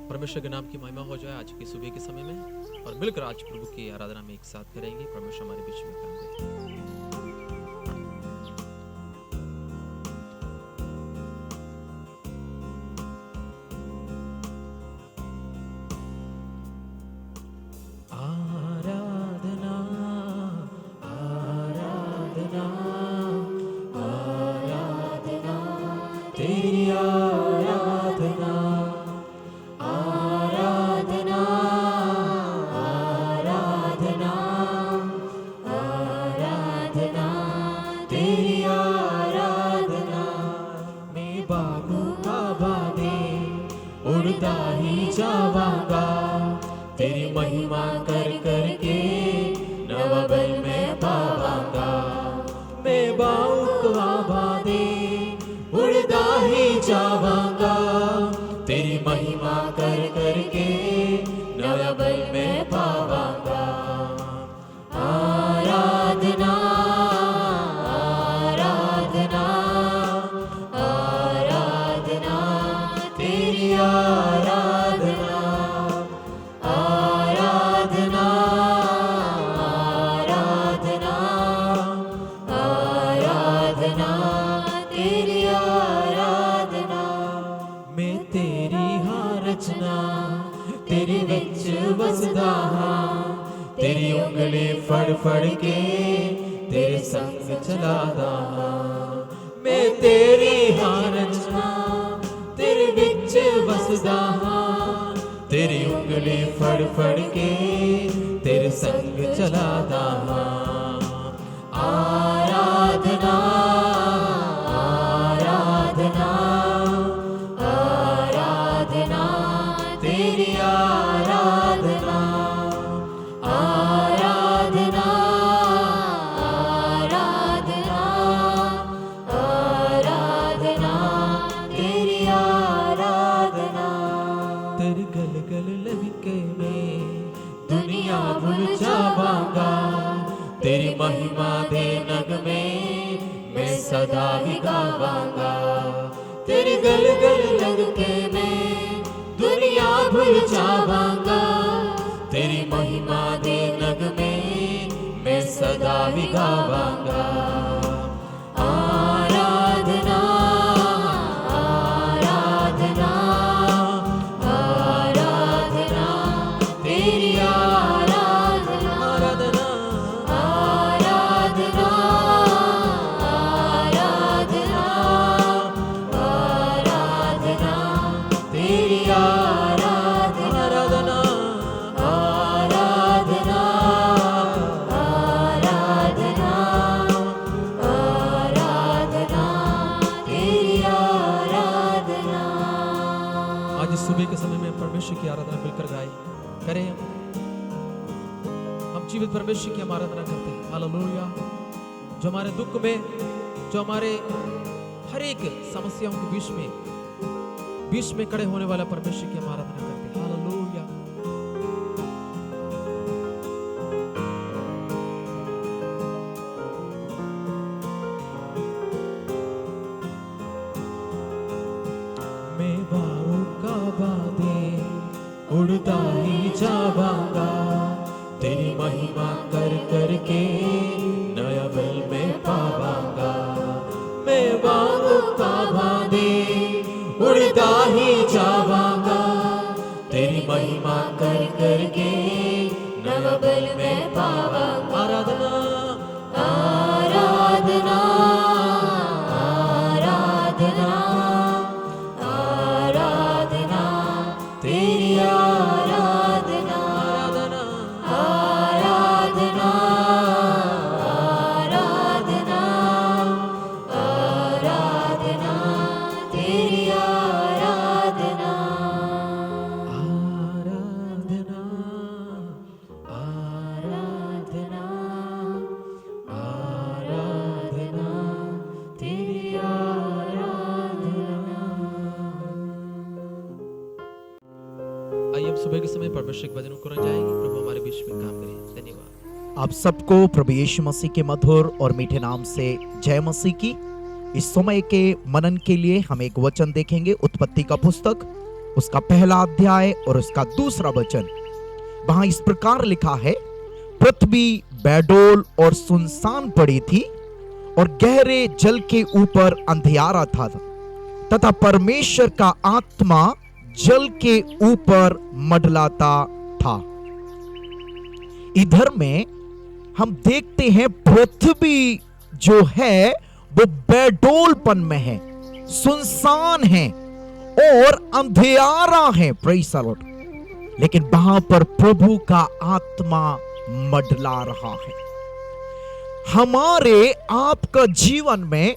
परमेश्वर के नाम की महिमा हो जाए आज की सुबह के समय में, और मिलकर आज प्रभु की आराधना में एक साथ करेंगे। परमेश्वर हमारे बीच में काम करें। फड़ के तेरे संग चलादा, मैं तेरी हारजना तेरे विच वसदा, तेरी उंगली फड़ के तेरे संग चलादा। आराधना आराधना आराधना तेरी आराधना, तेरी महिमा दे नगमे मैं सदा ही गावांगा। तेरी गल गल लग के मैं दुनिया भूल जावांगा, तेरी महिमा दे नगमे मैं सदा ही गावांगा। आराधना आराधना आराधना तेरी परमेश्वर की आराधना मिलकर गाए करें। हम जीवित परमेश्वर की हम आराधना करते हैं। हालेलुया। जो हमारे दुख में, जो हमारे हर एक समस्याओं के बीच में खड़े होने वाला परमेश्वर की हम आराधना करते हैं। हालेलुया। उड़ता ही जावांगा, तेरी महिमा कर कर के नया बल में पावांगा। मैं बाबू का बादे उड़ता ही जावांगा, तेरी महिमा कर कर के नया बल में पावांगा। आराधना आराधना आराधना आराधना तेरी आराधना आराधना आराधना आराधना तेरी आराधना आराधना आराधना आराधना तेरी आराधना। आइए हम सुबह के समय परमेश्वर के वचन को जाएंगे। प्रभु हमारे बीच में काम करें। धन्यवाद। आप सबको प्रभु यीशु मसीह के मधुर और मीठे नाम से जय मसीह की। इस समय के मनन के लिए हम एक वचन देखेंगे। उत्पत्ति का पुस्तक उसका पहला अध्याय और उसका दूसरा वचन। वहां इस प्रकार लिखा है, पृथ्वी बेडोल और सुनसान पड़ी थी और गहरे जल के ऊपर अंधियारा था तथा परमेश्वर का आत्मा जल के ऊपर मंडलाता था। इधर में हम देखते हैं पृथ्वी जो है वो बेडोलपन में है, सुनसान है और अंधियारा है। Praise the Lord. लेकिन वहां पर प्रभु का आत्मा मंडला रहा है। हमारे आपका जीवन में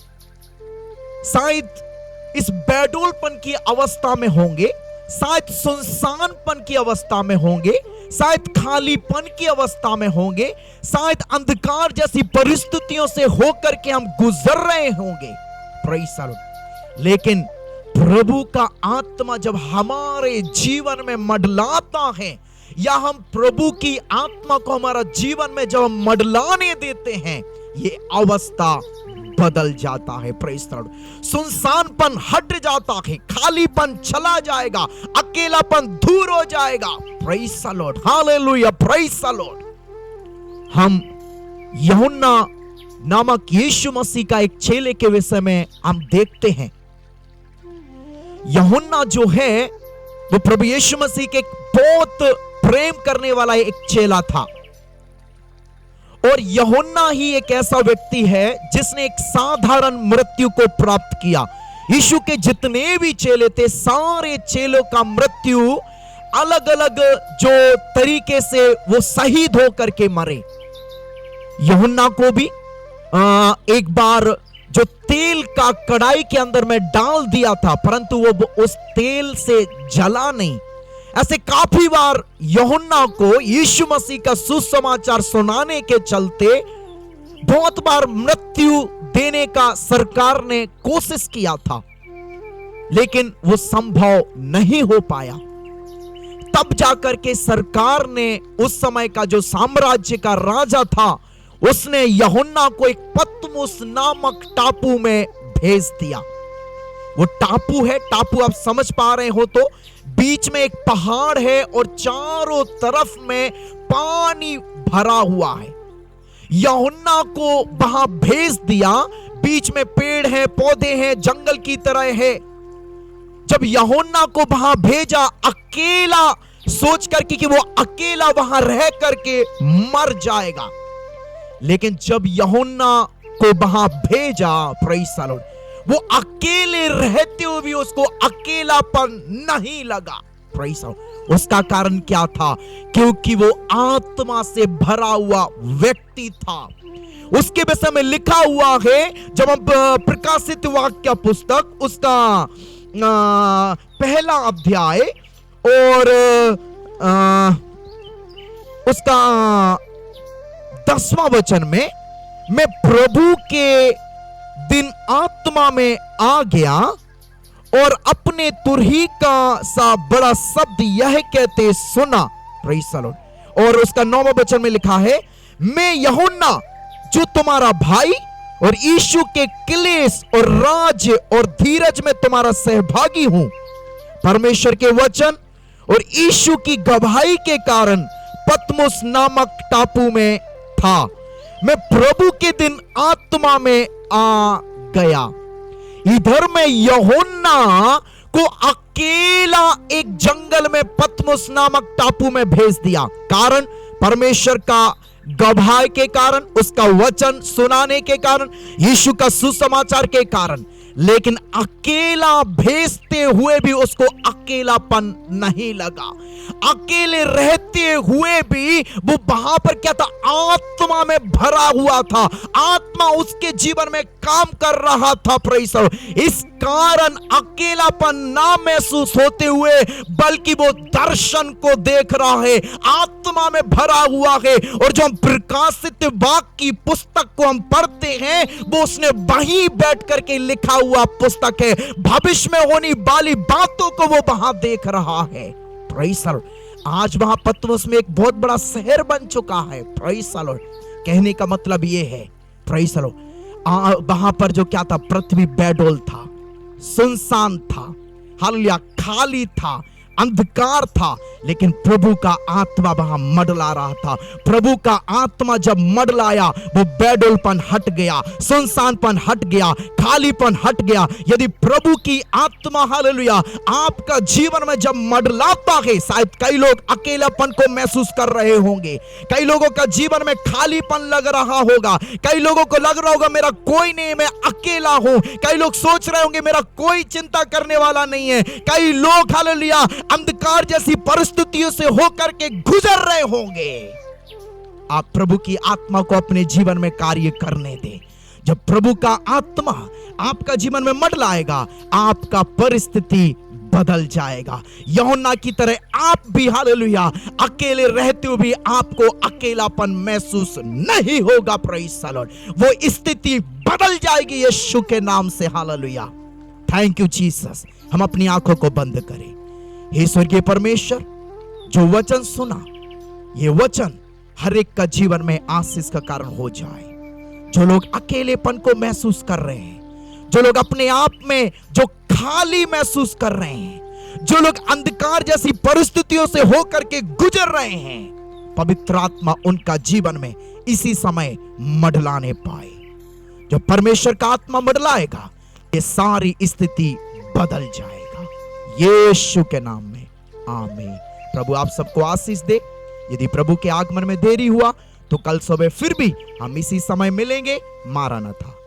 शायद इस बेडोलपन की अवस्था में होंगे, शायद सुनसानपन की अवस्था में होंगे, शायद खालीपन की अवस्था में होंगे, शायद अंधकार जैसी परिस्थितियों से होकर के हम गुजर रहे होंगे। Praise the Lord. लेकिन प्रभु का आत्मा जब हमारे जीवन में मंडलाता है, या हम प्रभु की आत्मा को हमारा जीवन में जब हम मंडलाने देते हैं, ये अवस्था बदल जाता है। Praise the Lord. सुनसानपन हट जाता है, खालीपन चला जाएगा, अकेलापन दूर हो जाएगा। Praise the Lord. Hallelujah. Praise the Lord. हम यूहन्ना नामक यीशु मसीह का एक चेले के विषय में हम देखते हैं। यूहन्ना जो है वो प्रभु यीशु मसीह के बहुत प्रेम करने वाला एक चेला था, और यूहन्ना ही एक ऐसा व्यक्ति है जिसने एक साधारण मृत्यु को प्राप्त किया। यीशु के जितने भी चेले थे, सारे चेलों का मृत्यु अलग अलग जो तरीके से वो शहीद होकर के मरे। यूहन्ना को भी एक बार जो तेल का कढ़ाई के अंदर में डाल दिया था, परंतु वो उस तेल से जला नहीं। ऐसे काफी बार यूहन्ना को यीशु मसीह का सुसमाचार सुनाने के चलते बहुत बार मृत्यु देने का सरकार ने कोशिश किया था, लेकिन वो संभव नहीं हो पाया। तब जाकर के सरकार ने, उस समय का जो साम्राज्य का राजा था, उसने यूहन्ना को एक पतमुस नामक टापू में भेज दिया। वो टापू है, टापू आप समझ पा रहे हो तो, बीच में एक पहाड़ है और चारों तरफ में पानी भरा हुआ है। यूहन्ना को वहां भेज दिया, बीच में पेड़ है, पौधे हैं, जंगल की तरह है। जब यूहन्ना को वहां भेजा, अकेला सोच करके कि वो अकेला वहां रह करके मर जाएगा, लेकिन जब यूहन्ना को वहां भेजा, प्रेज़ द लॉर्ड, वो अकेले रहते हुए भी उसको अकेलापन नहीं लगा। Praise the Lord. उसका कारण क्या था? क्योंकि वो आत्मा से भरा हुआ व्यक्ति था। उसके विषय में लिखा हुआ है, जब हम प्रकाशित वाक्य पुस्तक उसका पहला अध्याय और उसका 10वां वचन में, मैं प्रभु के दिन आत्मा में आ गया और अपने तुरही का सा बड़ा शब्द यह कहते सुना। Praise the Lord. और उसका 9वां वचन में लिखा है, मैं यूहन्ना जो तुम्हारा भाई और यीशु के क्लेश और राज और धीरज में तुम्हारा सहभागी हूं, परमेश्वर के वचन और यीशु की गवाही के कारण पतमुस नामक टापू में था। मैं प्रभु के दिन आत्मा में आ गया। इधर में यूहन्ना को अकेला एक जंगल में पतमुस नामक टापू में भेज दिया। कारण परमेश्वर का गवाही के कारण, उसका वचन सुनाने के कारण, यीशु का सुसमाचार के कारण। लेकिन अकेला भेजते हुए भी उसको अकेलापन नहीं लगा। अकेले रहते हुए भी वो वहां पर क्या था? आत्मा में भरा हुआ था। आत्मा उसके जीवन में काम कर रहा था। Praise the Lord. इस कारण अकेलापन ना महसूस होते हुए, बल्कि वो दर्शन को देख रहा है, आत्मा में भरा हुआ है। और जो हम प्रकाशित वाक्य की पुस्तक को हम पढ़ते हैं, वो उसने वहीं बैठ करके लिखा हुआ पुस्तक है। भविष्य में होने वाली बातों को वो वहां देख रहा है। Praise the Lord. आज वहां पतमुस में एक बहुत बड़ा शहर बन चुका है। Praise the Lord. कहने का मतलब ये है, प्रेज़ द लॉर्ड, वहां पर जो क्या था? पृथ्वी बेडोल था, सुनसान था, हालेलुया खाली था, अंधकार था, लेकिन प्रभु का आत्मा वहां मंडला रहा था। प्रभु का आत्मा जब मंडलाया, वो बेडोलपन हट गया, सुनसानपन हट गया, खालीपन हट गया। यदि प्रभु की आत्मा हालेलुया आपका जीवन में जब मंडलाता है, शायद कई लोग अकेलापन को महसूस कर रहे होंगे, कई लोगों का जीवन में खालीपन लग रहा होगा, कई लोगों को लग रहा होगा मेरा कोई नहीं, मैं अकेला हूं। कई लोग सोच रहे होंगे मेरा कोई चिंता करने वाला नहीं है। कई लोग हालेलुया अंधकार जैसी परिस्थितियों से होकर के गुजर रहे होंगे। आप प्रभु की आत्मा को अपने जीवन में कार्य करने दें। जब प्रभु का आत्मा आपका जीवन में मंडलाएगा, आपका परिस्थिति बदल जाएगा। यूहन्ना की तरह आप भी हालेलुया अकेले रहते हुए भी आपको अकेलापन महसूस नहीं होगा। Praise the Lord. वो स्थिति बदल जाएगी यीशु के नाम से। हालेलुया। Thank you Jesus. हम अपनी आंखों को बंद करें। हे स्वर्गीय परमेश्वर, जो वचन सुना, ये वचन हर एक का जीवन में आशीष का कारण हो जाए। जो लोग अकेलेपन को महसूस कर रहे हैं, जो लोग अपने आप में जो खाली महसूस कर रहे हैं, जो लोग अंधकार जैसी परिस्थितियों से होकर के गुजर रहे हैं, पवित्र आत्मा उनका जीवन में इसी समय मंडलाने पाए। जो परमेश्वर का आत्मा मंडलाएगा, ये सारी स्थिति बदल जाएगा यीशु के नाम में। आमीन। प्रभु आप सबको आशीष दे। यदि प्रभु के आगमन में देरी हुआ तो कल सुबह फिर भी हम इसी समय मिलेंगे। मारानाथा।